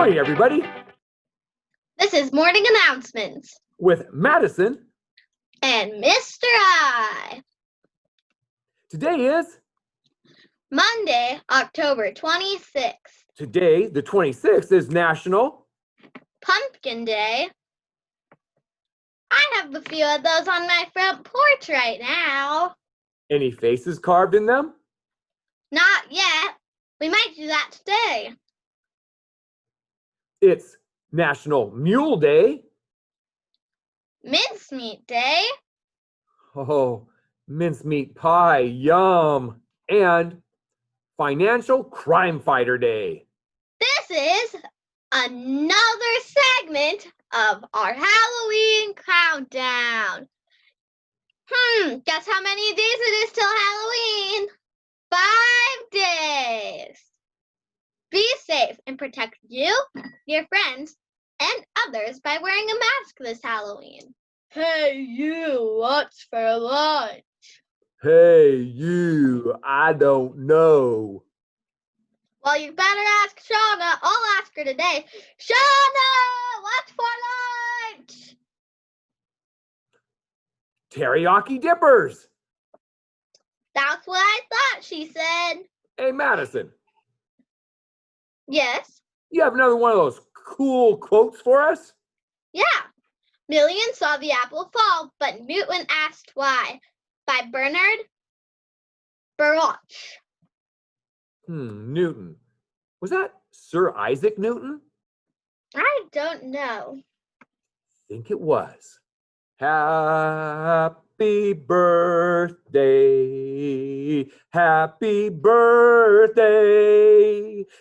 morning, everybody. This is Morning Announcements With Madisyn and Mr. I. Today is Monday, October 26th. Today, the 26th, is National Pumpkin Day. I have a few of those on my front porch right now. Any faces carved in them? Not yet. We might do that today. It's National Mule Day. Mincemeat Day. Oh, mincemeat pie, yum. And Financial Crime Fighter Day. This is another segment of our Halloween countdown. Guess how many days it is till Halloween? 5 days. Be safe and protect you, your friends, and others by wearing a mask this Halloween. Hey, you, what's for lunch? Hey, you, I don't know. Well, you better ask Shauna. I'll ask her today. Shauna, what's for lunch? Teriyaki dippers. That's what I thought she said. Hey, Madisyn, Yes. you have another one of those cool quotes for us? Yeah. Million saw the apple fall, but Newton asked why. By Bernard Baruch. Newton. Was that Sir Isaac Newton? I don't know. I think it was. Happy birthday, happy birthday,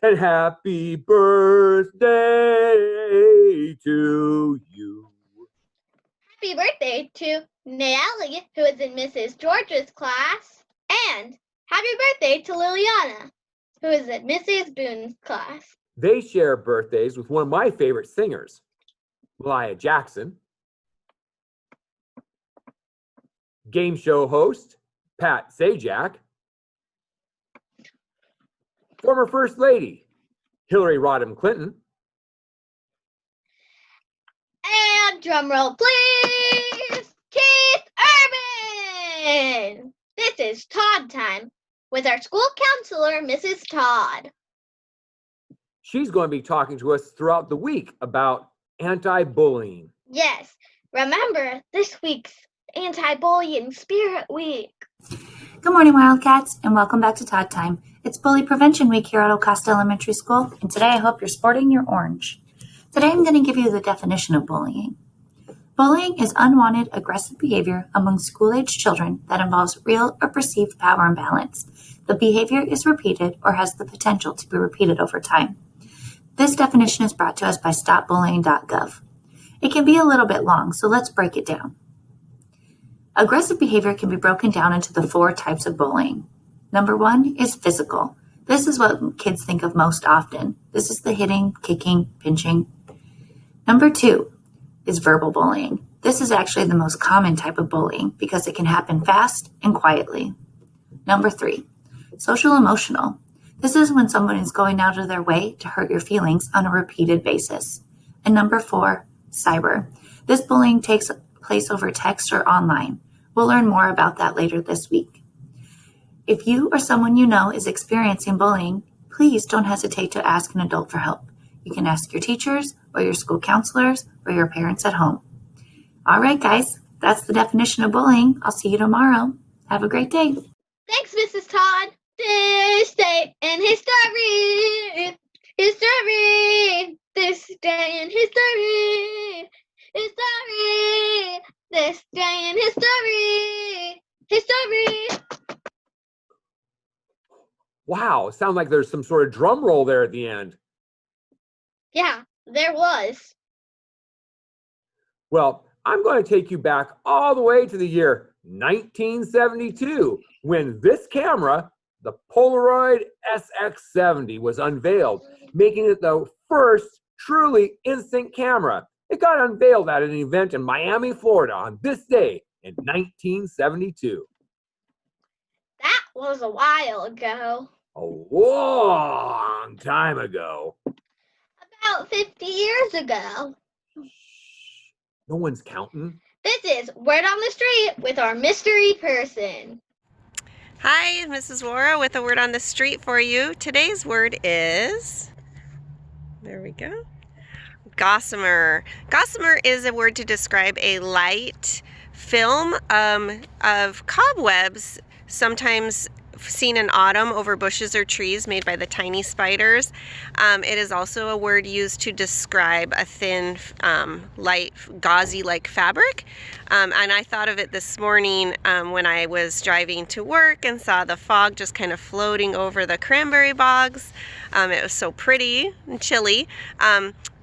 and happy birthday to you. Happy birthday to Nayeli, who is in Mrs. George's class, and happy birthday to Liliana, who is in Mrs. Boone's class. They share birthdays with one of my favorite singers, Mariah Jackson, game show host, Pat Sajak, former First Lady, Hillary Rodham Clinton, And drumroll please, Keith Urban! This is Todd time with our school counselor, Mrs. Todd. She's going to be talking to us throughout the week about anti-bullying. Yes, remember this week's Anti-Bullying Spirit Week. Good morning, Wildcats, and welcome back to Todd Time. It's Bully Prevention Week here at Ocosta Elementary School, and today I hope you're sporting your orange. Today I'm going to give you the definition of bullying. Bullying is unwanted, aggressive behavior among school-aged children that involves real or perceived power imbalance. The behavior is repeated or has the potential to be repeated over time. This definition is brought to us by stopbullying.gov. It can be a little bit long, so let's break it down. Aggressive behavior can be broken down into the 4 types of bullying. Number 1 is physical. This is what kids think of most often. This is the hitting, kicking, pinching. Number 2 is verbal bullying. This is actually the most common type of bullying because it can happen fast and quietly. Number 3, social emotional. This is when someone is going out of their way to hurt your feelings on a repeated basis. And number 4, cyber. This bullying takes place over text or online. We'll learn more about that later this week. If you or someone you know is experiencing bullying, please don't hesitate to ask an adult for help. You can ask your teachers or your school counselors or your parents at home. All right, guys, that's the definition of bullying. I'll see you tomorrow. Have a great day. Thanks, Mrs. Todd. This day in history. History. This day in history. History. This day in history. History. Wow, sounds like there's some sort of drum roll there at the end. Yeah, there was. Well, I'm going to take you back all the way to the year 1972 when this camera, the Polaroid SX70, was unveiled, making it the first truly instant camera. It got unveiled at an event in Miami, Florida on this day in 1972. That was a while ago. A long time ago. about 50 years ago. No one's counting. This is Word on the Street with our mystery person. Hi, Mrs. Wara with a word on the street for you. Today's word is, there we go, gossamer. Gossamer is a word to describe a light film of cobwebs, sometimes seen in autumn over bushes or trees made by the tiny spiders. It is also a word used to describe a thin, light, gauzy-like fabric. And I thought of it this morning when I was driving to work and saw the fog just kind of floating over the cranberry bogs. It was so pretty and chilly.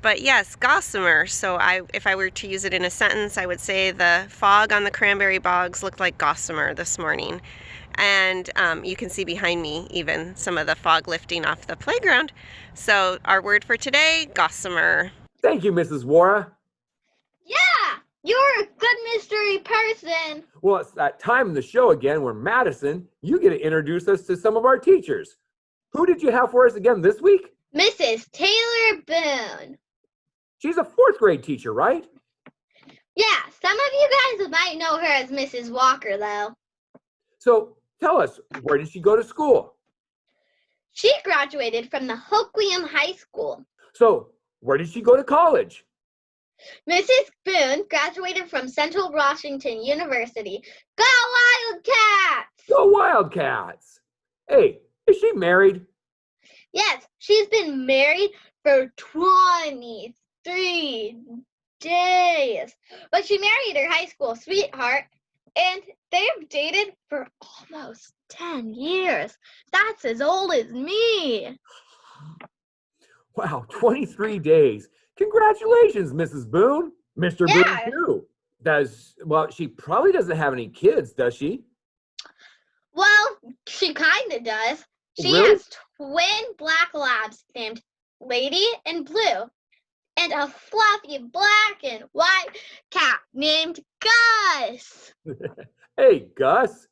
But yes, gossamer. So if I were to use it in a sentence, I would say the fog on the cranberry bogs looked like gossamer this morning. And you can see behind me even some of the fog lifting off the playground. So our word for today, gossamer. Thank you, Mrs. Wara. Yeah, you're a good mystery person. Well, it's that time in the show again where Madisyn, you get to introduce us to some of our teachers. Who did you have for us again this week? Mrs. Taylor Boone. She's a fourth grade teacher, right? Yeah, some of you guys might know her as Mrs. Walker, though. So tell us, where did she go to school? She graduated from the Hoquiam High School. So where did she go to college? Mrs. Boone graduated from Central Washington University. Go Wildcats! Go Wildcats! Hey, is she married? Yes, she's been married for 23 days. But she married her high school sweetheart, and they've dated for almost 10 years. That's as old as me. Wow, 23 days. Congratulations, Mrs. Boone. Mr. Yeah. Boone, too. She probably doesn't have any kids, does she? Well, she kind of does. She Really? has twin black labs named Lady and Blue, and a fluffy black and white cat named Gus. Hey, Gus.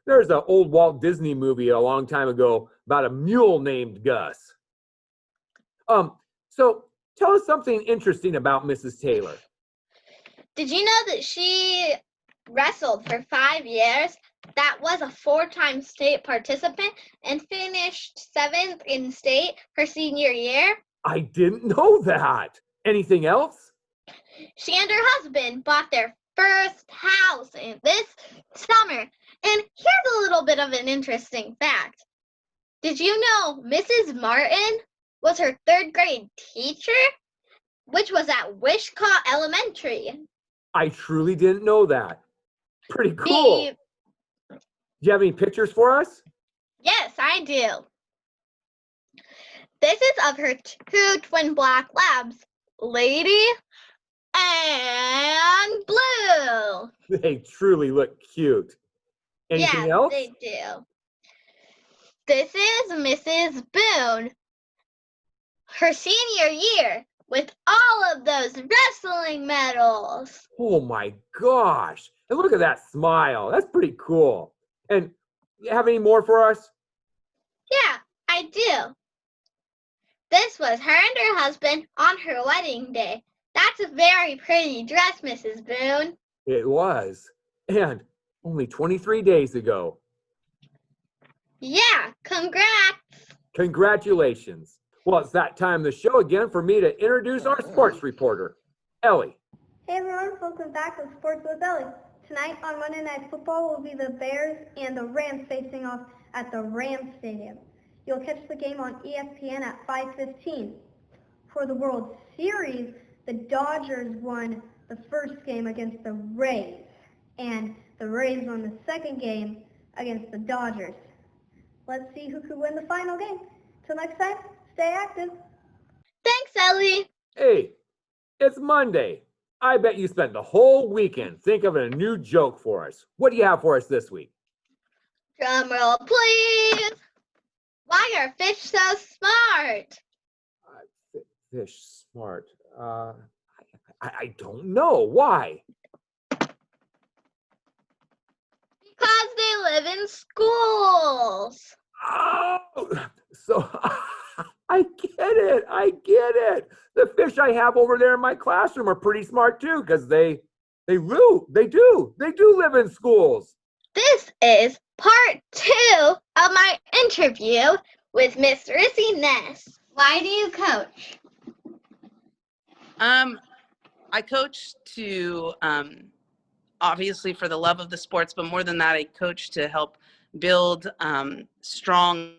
There's an old Walt Disney movie a long time ago about a mule named Gus. So tell us something interesting about Mrs. Taylor. Did you know that she wrestled for 5 years? That was a 4-time state participant and finished 7th in state her senior year. I didn't know that. Anything else? She and her husband bought their first house this summer. And here's a little bit of an interesting fact. Did you know Mrs. Martin was her 3rd grade teacher, which was at Wishcott Elementary? I truly didn't know that. Pretty cool. Do you have any pictures for us? Yes, I do. This is of her 2 twin black labs, Lady and Blue. They truly look cute. Anything else? They do. This is Mrs. Boone, her senior year, with all of those wrestling medals. Oh my gosh. And look at that smile. That's pretty cool. And you have any more for us? Yeah, I do. This was her and her husband on her wedding day. That's a very pretty dress, Mrs. Boone. It was. And only 23 days ago. Yeah, congrats. Congratulations. Well, it's that time of the show again for me to introduce our sports reporter, Ellie. Hey everyone, welcome back to Sports with Ellie. Tonight on Monday Night Football will be the Bears and the Rams facing off at the Rams Stadium. You'll catch the game on ESPN at 5:15. For the World Series, the Dodgers won the first game against the Rays, and the Rays won the second game against the Dodgers. Let's see who could win the final game. Till next time, stay active. Thanks, Ellie. Hey, it's Monday. I bet you spent the whole weekend thinking of a new joke for us. What do you have for us this week? Drum roll, please. Why are fish so smart? Fish smart. I don't know. Why? Because they live in schools. Oh, so I get it. I get it. The fish I have over there in my classroom are pretty smart too, because they do live in schools. This is part 2 of my interview with Miss Rissy Ness. Why do you coach? I coach to obviously for the love of the sports, but more than that, I coach to help build strong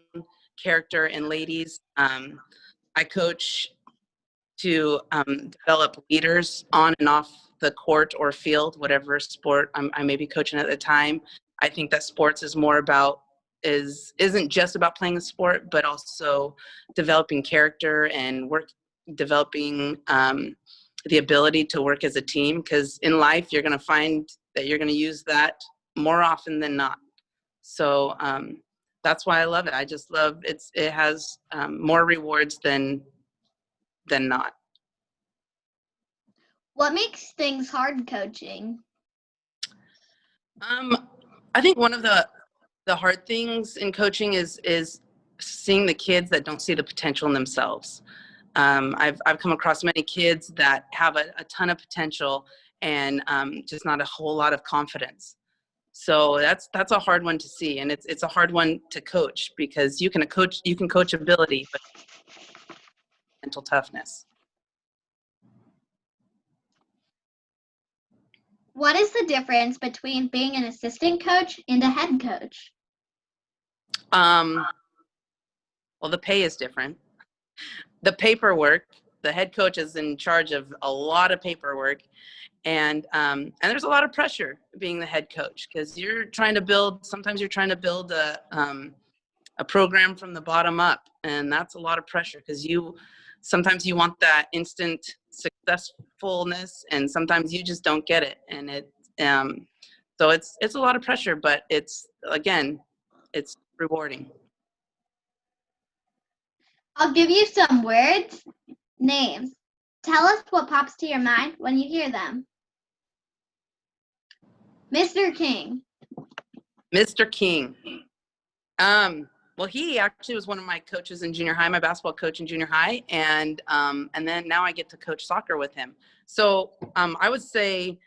character in ladies. I coach to develop leaders on and off the court or field, whatever sport I may be coaching at the time. I think that sports is more about isn't just about playing the sport, but also developing character and developing the ability to work as a team. Because in life, you're going to find that you're going to use that more often than not. So that's why I love it. I just love it has more rewards than not. What makes things hard coaching? I think one of the hard things in coaching is seeing the kids that don't see the potential in themselves. I've come across many kids that have a ton of potential and just not a whole lot of confidence. So that's a hard one to see, and it's a hard one to coach, because you can coach ability, but mental toughness. What is the difference between being an assistant coach and a head coach? Well, the pay is different. The paperwork, the head coach is in charge of a lot of paperwork, and there's a lot of pressure being the head coach, because sometimes you're trying to build a program from the bottom up, and that's a lot of pressure, because sometimes you want that instant successfulness, and sometimes you just don't get it, and so it's a lot of pressure, but it's rewarding. I'll give you some words, names. Tell us what pops to your mind when you hear them. Mr. King. Mr. King. Well, he actually was one of my coaches in junior high, my basketball coach in junior high, and then now I get to coach soccer with him. So I would say,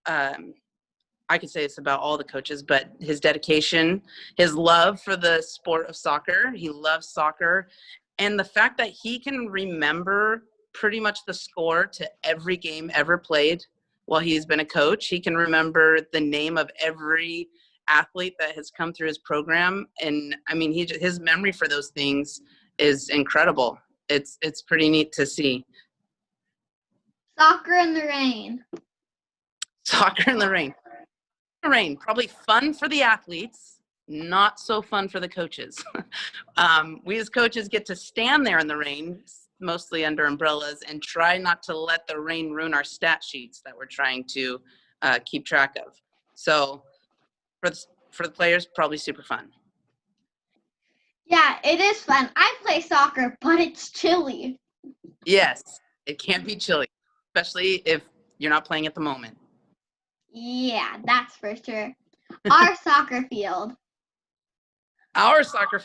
I could say this about all the coaches, but his dedication, his love for the sport of soccer, he loves soccer, and the fact that he can remember pretty much the score to every game ever played while he's been a coach. He can remember the name of every athlete that has come through his program, and I mean, his memory for those things is incredible. It's pretty neat to see. Soccer in the rain. Soccer in the rain. Rain, probably fun for the athletes, not so fun for the coaches. We as coaches get to stand there in the rain, mostly under umbrellas, and try not to let the rain ruin our stat sheets that we're trying to keep track of. So for the players, probably super fun. Yeah, it is fun. I play soccer, but it's chilly. Yes, it can be chilly, especially if you're not playing at the moment. Yeah, that's for sure. Our soccer field. Our soccer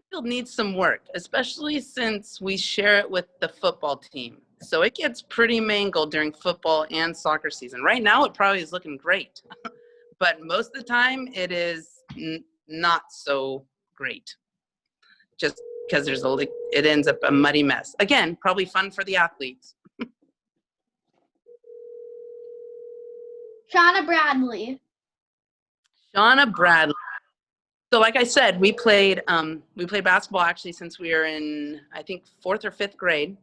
field needs some work, especially since we share it with the football team. So it gets pretty mangled during football and soccer season. Right now, it probably is looking great, but most of the time, it is not so great. Just because it ends up a muddy mess. Again, probably fun for the athletes. Shauna Bradley. Shauna Bradley. So like I said, we played basketball actually since we were in, I think, 4th or 5th grade.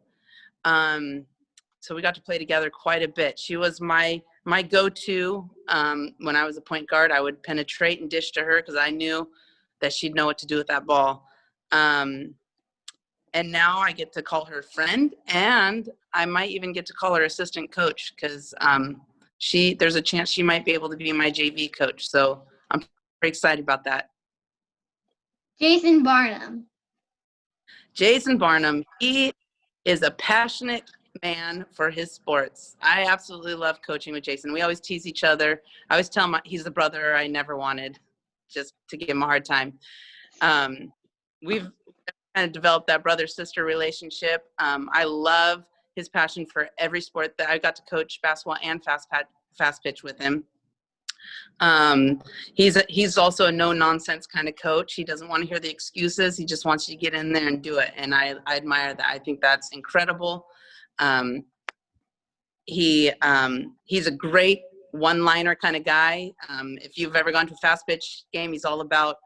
So we got to play together quite a bit. She was my go-to when I was a point guard. I would penetrate and dish to her because I knew that she'd know what to do with that ball. And now I get to call her friend, and I might even get to call her assistant coach, because there's a chance she might be able to be my JV coach. So I'm very excited about that. Jason Barnum. Jason Barnum, he is a passionate man for his sports. I absolutely love coaching with Jason. We always tease each other. I always tell him he's the brother I never wanted, just to give him a hard time. We've kind of developed that brother-sister relationship. I love his passion for every sport. That I got to coach basketball and fast pitch with him. He's also a no-nonsense kind of coach. He doesn't want to hear the excuses. He just wants you to get in there and do it. And I admire that. I think that's incredible. He's a great one-liner kind of guy. If you've ever gone to a fast pitch game, he's all about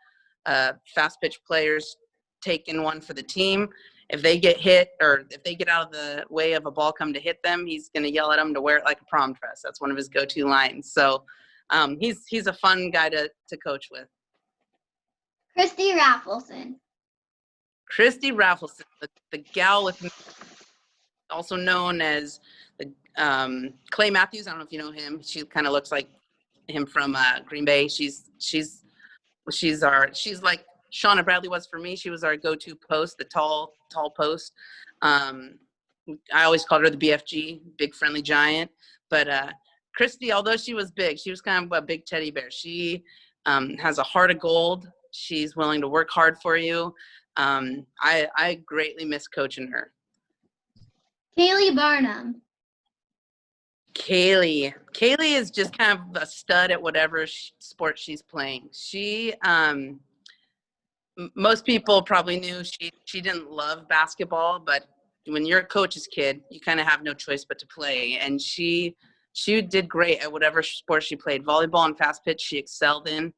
fast pitch players taking one for the team. If they get hit or if they get out of the way of a ball come to hit them, he's going to yell at them to wear it like a prom dress. That's one of his go-to lines. So he's a fun guy to coach with. Christy Raffleson. Christy Raffleson, the gal with me, also known as the Clay Matthews. I don't know if you know him. She kind of looks like him from Green Bay. She's like Shauna Bradley was for me. She was our go-to post, the tall post. I always called her the BFG, big friendly giant. But Christy, although she was big, she was kind of a big teddy bear. She has a heart of gold. She's willing to work hard for you. I greatly miss coaching her. Kaylee Barnum. Kaylee is just kind of a stud at whatever sport she's playing. She most people probably knew she didn't love basketball, but when you're a coach's kid, you kind of have no choice but to play. And she did great at whatever sport she played. Volleyball and fast pitch, she excelled in.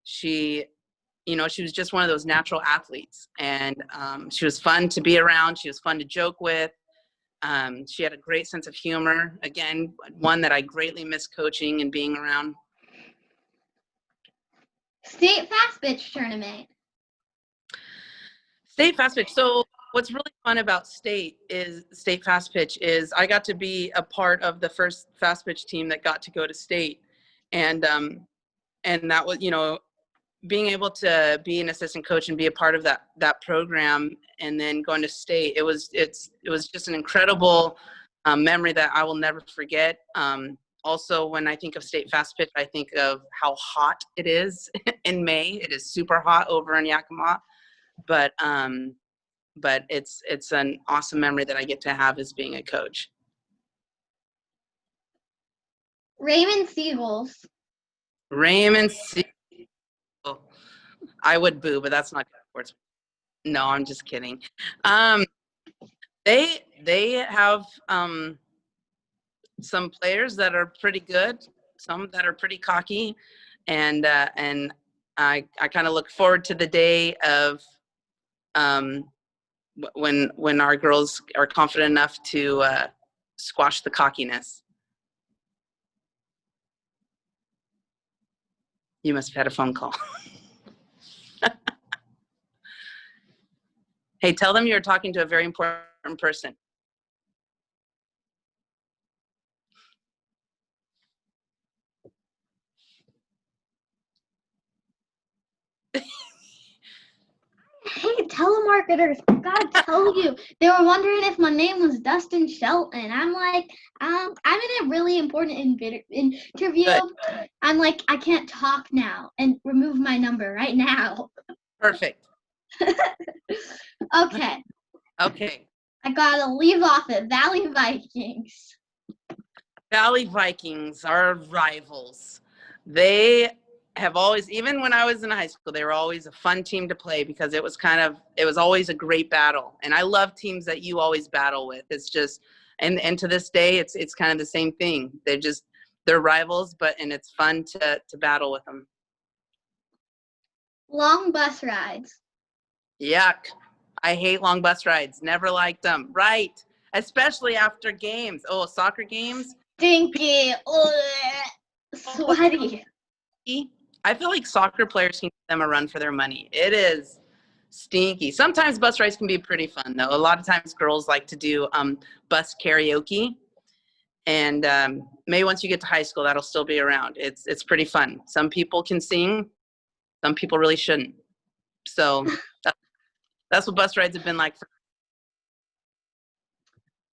She was just one of those natural athletes, and she was fun to be around. She was fun to joke with. She had a great sense of humor. Again, one that I greatly miss coaching and being around. State fast pitch tournament. State fast pitch. So what's really fun about state fast pitch is I got to be a part of the first fast pitch team that got to go to state, and that was, being able to be an assistant coach and be a part of that program, and then going to state. It was just an incredible memory that I will never forget. Also, when I think of state fast pitch, I think of how hot it is in May. It is super hot over in Yakima, but it's an awesome memory that I get to have as being a coach. Raymond Siegels. Raymond Siegels. I would boo, but that's not good sports. No, I'm just kidding. They have some players that are pretty good, some that are pretty cocky, and I kind of look forward to the day of when our girls are confident enough to squash the cockiness. You must have had a phone call. Hey, tell them you're talking to a very important person. Hey, telemarketers, I gotta tell you, they were wondering if my name was Dustin Shelton. I'm like, I'm in a really important interview. Good. I'm like, I can't talk now, and remove my number right now. Perfect. Okay. Okay. I gotta leave off at Valley Vikings. Valley Vikings are rivals. They have always, even when I was in high school, they were always a fun team to play because it was always a great battle. And I love teams that you always battle with. It's just, and to this day, it's kind of the same thing. They're rivals, and it's fun to battle with them. Long bus rides. Yuck. I hate long bus rides. Never liked them. Right. Especially after games. Oh, soccer games. Stinky. Sweaty. I feel like soccer players can give them a run for their money. It is stinky. Sometimes bus rides can be pretty fun, though. A lot of times girls like to do bus karaoke. And maybe once you get to high school, that'll still be around. It's pretty fun. Some people can sing. Some people really shouldn't. So that's what bus rides have been like.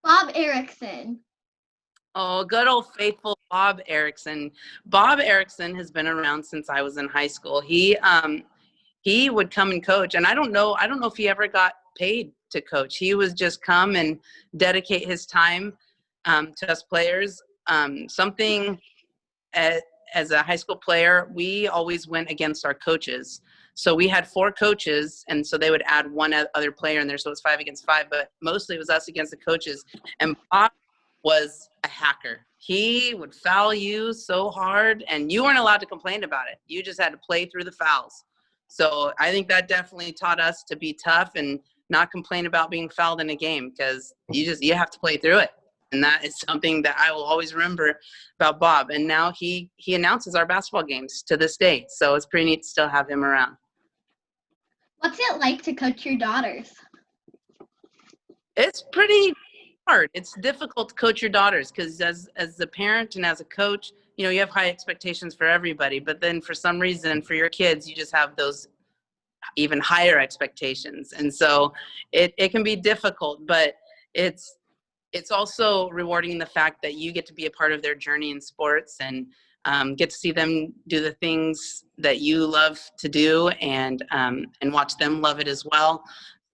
Bob Erickson. Oh, good old faithful Bob Erickson. Bob Erickson has been around since I was in high school. He he would come and coach. And I don't know if he ever got paid to coach. He was just come and dedicate his time to us players. Something as a high school player, we always went against our coaches. So we had 4 coaches, and so they would add one other player in there, so it was 5 against 5, but mostly it was us against the coaches. And Bob was a hacker. He would foul you so hard, and you weren't allowed to complain about it. You just had to play through the fouls. So I think that definitely taught us to be tough and not complain about being fouled in a game, because you have to play through it. And that is something that I will always remember about Bob. And now he announces our basketball games to this day. So it's pretty neat to still have him around. What's it like to coach your daughters? It's pretty hard. It's difficult to coach your daughters because as a parent and as a coach, you have high expectations for everybody. But then for some reason, for your kids, you just have those even higher expectations. And so it can be difficult, but it's also rewarding in the fact that you get to be a part of their journey in sports and get to see them do the things that you love to do and watch them love it as well.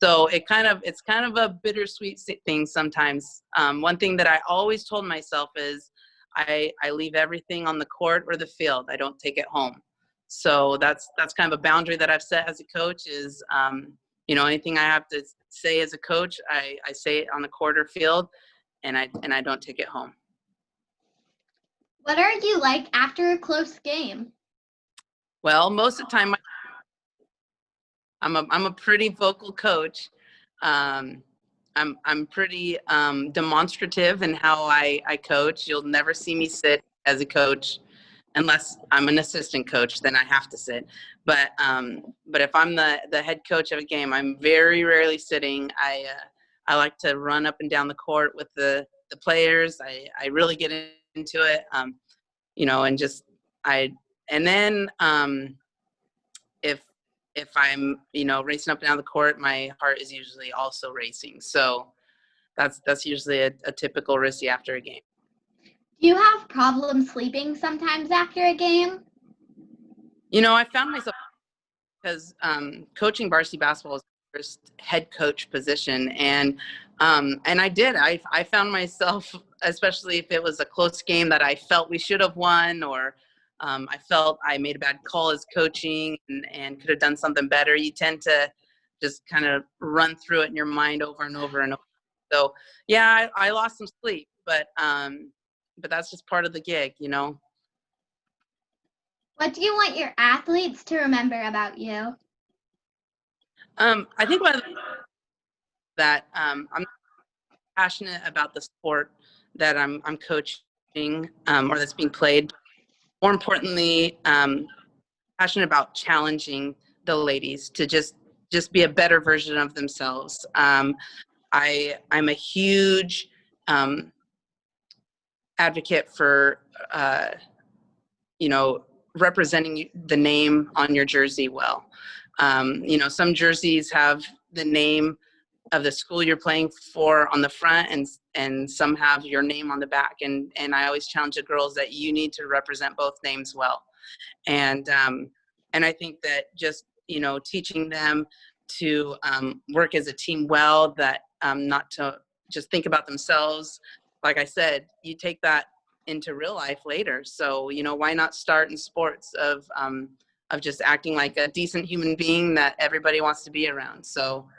So it's kind of a bittersweet thing sometimes. One thing that I always told myself is I leave everything on the court or the field. I don't take it home. So that's kind of a boundary that I've set as a coach is, anything I have to say as a coach, I say it on the court or field, and I don't take it home. What are you like after a close game? Well, most of the time, I'm a pretty vocal coach. I'm pretty demonstrative in how I coach. You'll never see me sit as a coach unless I'm an assistant coach, then I have to sit. But if I'm the head coach of a game, I'm very rarely sitting. I like to run up and down the court with the players. I really get into it, and then if I'm racing up and down the court, my heart is usually also racing. So that's usually a typical Rissy after a game. Do you have problems sleeping sometimes after a game? I found myself, because coaching varsity basketball is the first head coach position, and I found myself, especially if it was a close game that I felt we should have won, or I felt I made a bad call as coaching and could have done something better. You tend to just kind of run through it in your mind over and over and over. So yeah, I lost some sleep, but that's just part of the gig, What do you want your athletes to remember about you? I think one of the that I'm passionate about the sport that I'm coaching or that's being played. More importantly, passionate about challenging the ladies to just be a better version of themselves. I'm a huge advocate for representing the name on your jersey well. Some jerseys have the name of the school you're playing for on the front, and some have your name on the back. And I always challenge the girls that you need to represent both names well. And I think that just teaching them to work as a team well, that not to just think about themselves. Like I said, you take that into real life later. So why not start in sports of just acting like a decent human being that everybody wants to be around. So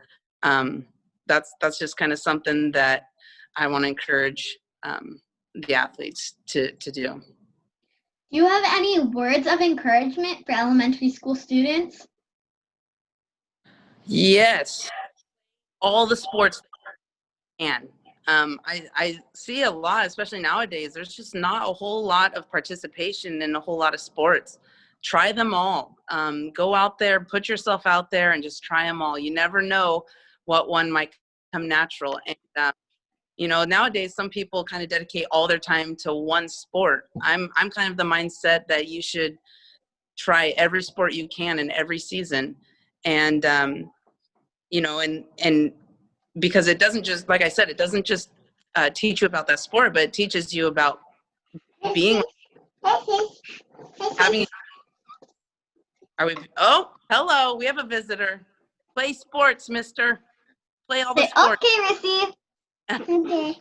that's just kind of something that I want to encourage the athletes to do. Do you have any words of encouragement for elementary school students? Yes, all the sports can. I see a lot, especially nowadays, there's just not a whole lot of participation in a whole lot of sports. Try them all. Go out there, put yourself out there, and just try them all. You never know what one might come natural. And nowadays some people kind of dedicate all their time to one sport. I'm kind of the mindset that you should try every sport you can in every season, and and because it doesn't just, like I said, it doesn't just teach you about that sport, but it teaches you about being having. Are we? Oh, hello. We have a visitor. Play sports, mister. Play all the Say, sports. okay, Rissy. Okay.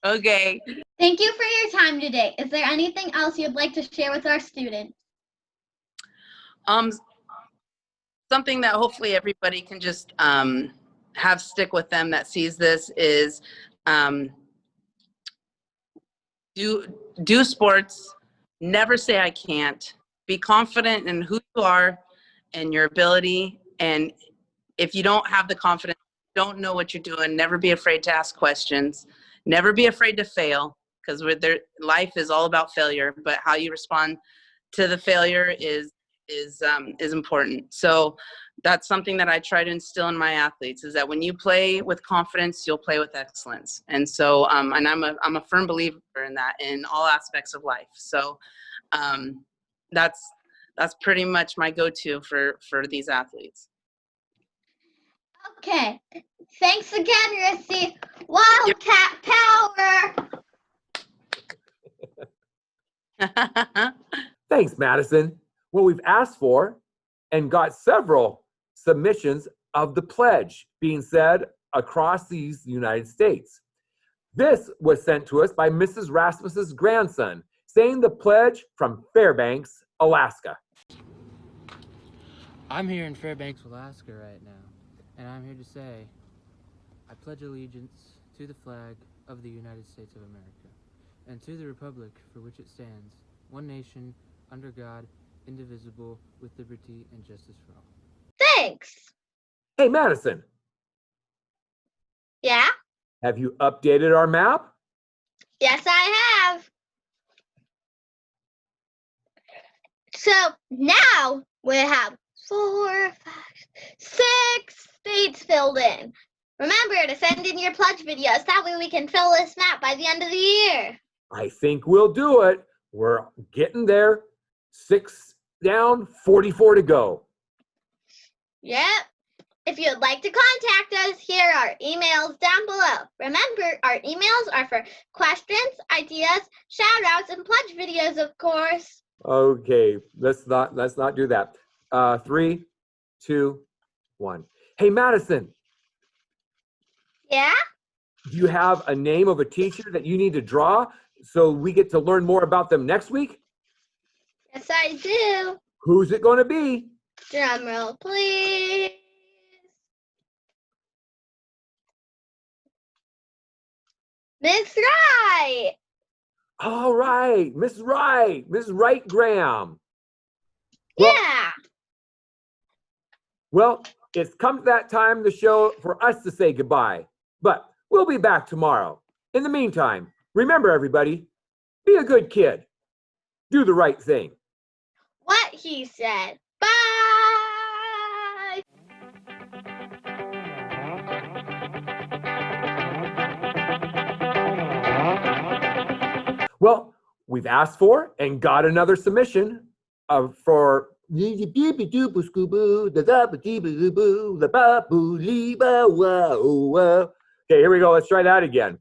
Okay. Thank you for your time today. Is there anything else you'd like to share with our students? Something that hopefully everybody can just have stick with them that sees this is do sports. Never say I can't. Be confident in who you are and your ability. And if you don't have the confidence, don't know what you're doing, never be afraid to ask questions. Never be afraid to fail, because life is all about failure, but how you respond to the failure is important. So that's something that I try to instill in my athletes, is that when you play with confidence, you'll play with excellence. And so, and I'm a firm believer in that in all aspects of life. So that's pretty much my go-to for these athletes. Okay. Thanks again, Rissy. Wildcat power. Thanks, Madisyn. Well, we've asked for and got several submissions of the pledge being said across these United States. This was sent to us by Mrs. Rasmus's grandson, saying the pledge from Fairbanks, Alaska. I'm here in Fairbanks, Alaska right now, and I'm here to say, I pledge allegiance to the flag of the United States of America, and to the republic for which it stands, one nation, under God, indivisible, with liberty and justice for all. Thanks. Hey, Madisyn, Yeah? have you updated our map? Yes, I have. So now we have 4, 5, 6 states filled in. Remember to send in your pledge videos. That way we can fill this map by the end of the year. I think we'll do it. We're getting there. 6 down, 44 to go. Yep. If you'd like to contact us, here are emails down below. Remember, our emails are for questions, ideas, shout-outs, and pledge videos, of course. Okay, let's not do that. 3, 2, 1. Hey, Madisyn, Yeah? do you have a name of a teacher that you need to draw so we get to learn more about them next week? Yes, I do. Who's it going to be? Drum roll, please. Miss Wright. All right, Miss Wright Graham. Well, Yeah. Well, it's come to that time in the show for us to say goodbye, but we'll be back tomorrow. In the meantime, remember everybody, be a good kid. Do the right thing. What he said. Bye. Well, we've asked for and got another submission for okay, here we go. Let's try that again.